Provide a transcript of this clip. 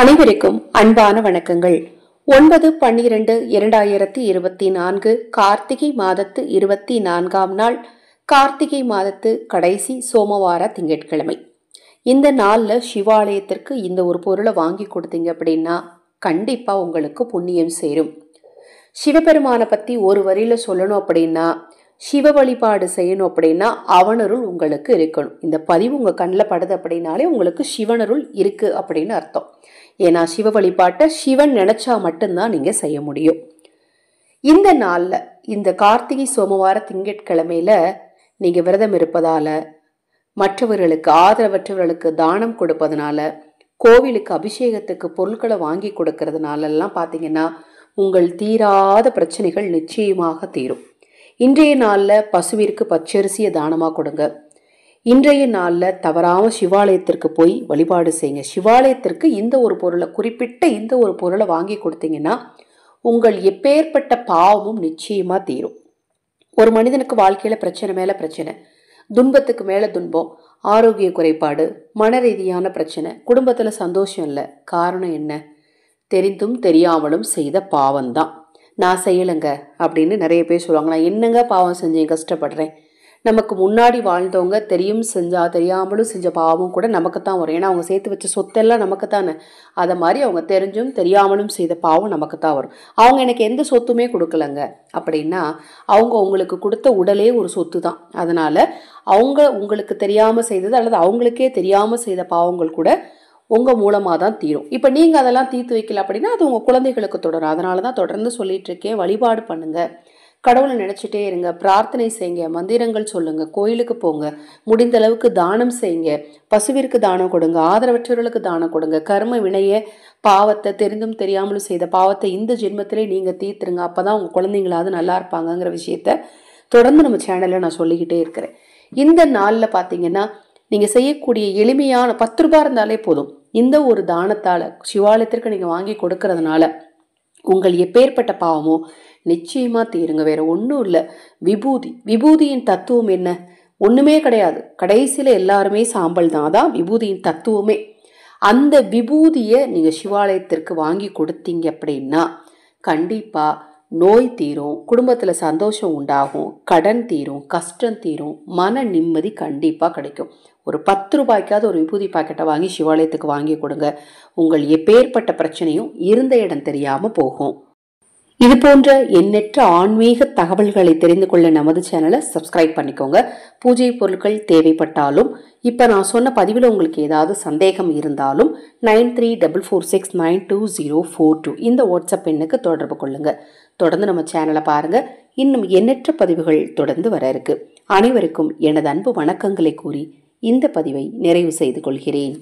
அனைவருக்கும் அன்பான வணக்கங்கள். 9/12/2024 கார்த்திகை மாதத்து 24ஆம் நாள், கார்த்திகை மாதத்து கடைசி சோமவார திங்கட்கிழமை. இந்த நாள்ல சிவாலயத்திற்கு இந்த ஒரு பொருளை வாங்கி கொடுத்தீங்க அப்படின்னா கண்டிப்பா உங்களுக்கு புண்ணியம் சேரும். சிவபெருமானை பத்தி ஒரு வரியில சொல்லணும் அப்படின்னா, சிவ வழிபாடு செய்யணும் அப்படின்னா அவனருள் உங்களுக்கு இருக்கணும். இந்த பதிவு உங்க கண்ணில் படுது அப்படின்னாலே உங்களுக்கு சிவனருள் இருக்கு அப்படின்னு அர்த்தம். ஏன்னா சிவ வழிபாட்டை சிவன் நினைச்சா மட்டும்தான் நீங்க செய்ய முடியும். இந்த நாள்ல, இந்த கார்த்திகை சோமவார திங்கட்கிழமையில நீங்க விரதம் இருப்பதால, மற்றவர்களுக்கு ஆதரவற்றவர்களுக்கு தானம் கொடுப்பதனால, கோவிலுக்கு அபிஷேகத்துக்கு பொருட்களை வாங்கி கொடுக்கறதுனால எல்லாம் பாத்தீங்கன்னா உங்கள் தீராத பிரச்சனைகள் நிச்சயமாக தீரும். இன்றைய நாள்ல பசுவிற்கு பச்சரிசியை தானமா கொடுங்க. இன்றைய நாள்ல தவறாம சிவாலயத்திற்கு போய் வழிபாடு செய்யுங்க. சிவாலயத்திற்கு இந்த ஒரு பொருளை, குறிப்பிட்ட இந்த ஒரு பொருளை வாங்கி கொடுத்தீங்கன்னா உங்கள் எப்பேற்பட்ட பாவமும் நிச்சயமா தீரும். ஒரு மனிதனுக்கு வாழ்க்கையில பிரச்சனை மேல பிரச்சனை, துன்பத்துக்கு மேல துன்பம், ஆரோக்கிய குறைபாடு, மன ரீதியான பிரச்சனை, குடும்பத்துல சந்தோஷம் இல்லை. காரணம் என்ன? தெரிந்தும் தெரியாமலும் செய்த பாவம்தான். நான் செய்யலைங்க அப்படின்னு நிறைய பேர் சொல்லுவாங்க. நான் என்னங்க பாவம் செஞ்சேன், கஷ்டப்படுறேன். நமக்கு முன்னாடி வாழ்ந்தவங்க தெரியும் செஞ்சா தெரியாமலும் செஞ்ச பாவம் கூட நமக்கு தான் வரும். ஏன்னா அவங்க சேர்த்து வச்ச சொத்தெல்லாம் நமக்கு தானே. அதை மாதிரி அவங்க தெரிஞ்சும் தெரியாமலும் செய்த பாவம் நமக்கு தான் வரும். அவங்க எனக்கு எந்த சொத்துமே கொடுக்கலங்க அப்படின்னா அவங்க உங்களுக்கு கொடுத்த உடலே ஒரு சொத்து தான். அதனால அவங்க உங்களுக்கு தெரியாம செய்தது அல்லது அவங்களுக்கே தெரியாம செய்த பாவங்கள் கூட உங்க மூலமா தான் தீரும். இப்ப நீங்க அதெல்லாம் தீர்த்து வைக்கல அப்படின்னா அது உங்க குழந்தைகளுக்கு தொடரும். அதனாலதான் தொடர்ந்து சொல்லிட்டு இருக்கேன், வழிபாடு பண்ணுங்க, கடவுளை நினைச்சிட்டே இருங்க, பிரார்த்தனை செய்யுங்க, மந்திரங்கள் சொல்லுங்க, கோயிலுக்கு போங்க, முடிந்த அளவுக்கு தானம் செய்யுங்க, பசுவிற்கு தானம் கொடுங்க, ஆதரவற்றவர்களுக்கு தானம் கொடுங்க. கர்ம வினைய பாவத்தை, தெரிந்தும் தெரியாமலும் செய்த பாவத்தை இந்த ஜென்மத்திலே நீங்க தீர்த்துருங்க. அப்பதான் உங்க குழந்தைங்களாவது நல்லா இருப்பாங்கிற விஷயத்த தொடர்ந்து நம்ம சேனல்ல நான் சொல்லிக்கிட்டே இருக்கிறேன். இந்த நாள்ல பாத்தீங்கன்னா நீங்க செய்யக்கூடிய எளிமையான 10 ரூபாய் இருந்தாலே போதும். இந்த ஒரு தானத்தால சிவாலயத்திற்கு நீங்க வாங்கி கொடுக்கறதுனால உங்கள் எப்பேற்பட்ட பாவமோ நிச்சயமா தீருங்க. வேற ஒன்றும் இல்லை. விபூதியின் தத்துவம் என்ன? ஒண்ணுமே கிடையாது. கடைசியில எல்லாருமே சாம்பல் தான். அதான் விபூதியின் தத்துவமே. அந்த விபூதியை நீங்க சிவாலயத்திற்கு வாங்கி கொடுத்தீங்க அப்படின்னா கண்டிப்பா நோய் தீரும், குடும்பத்துல சந்தோஷம் உண்டாகும், கடன் தீரும், கஷ்டம் தீரும், மன நிம்மதி கண்டிப்பா கிடைக்கும். ஒரு 10 ரூபாய்க்காவது ஒரு விபூதி பாக்கெட்டை வாங்கி சிவாலயத்துக்கு வாங்கி கொடுங்க. உங்கள் எப்பேற்பட்ட பிரச்சனையும் இருந்த இடம் தெரியாம போகும். இது போன்ற எண்ணற்ற ஆன்மீக தகவல்களை தெரிந்து கொள்ள நமது சேனலை சப்ஸ்கிரைப் பண்ணிக்கோங்க. பூஜை பொருட்கள் தேவைப்பட்டாலும், இப்ப நான் சொன்ன பதிவில் உங்களுக்கு ஏதாவது சந்தேகம் இருந்தாலும் 9344692042 இந்த வாட்ஸ்அப் எண்ணுக்கு தொடர்பு கொள்ளுங்க. தொடர்ந்து நம்ம சேனலை பாருங்க. இன்னும் எண்ணற்ற பதிவுகள் தொடர்ந்து வர இருக்கு. அனைவருக்கும் எனது அன்பு வணக்கங்களை கூறி இந்த பதிவை நிறைவு செய்து கொள்கிறேன்.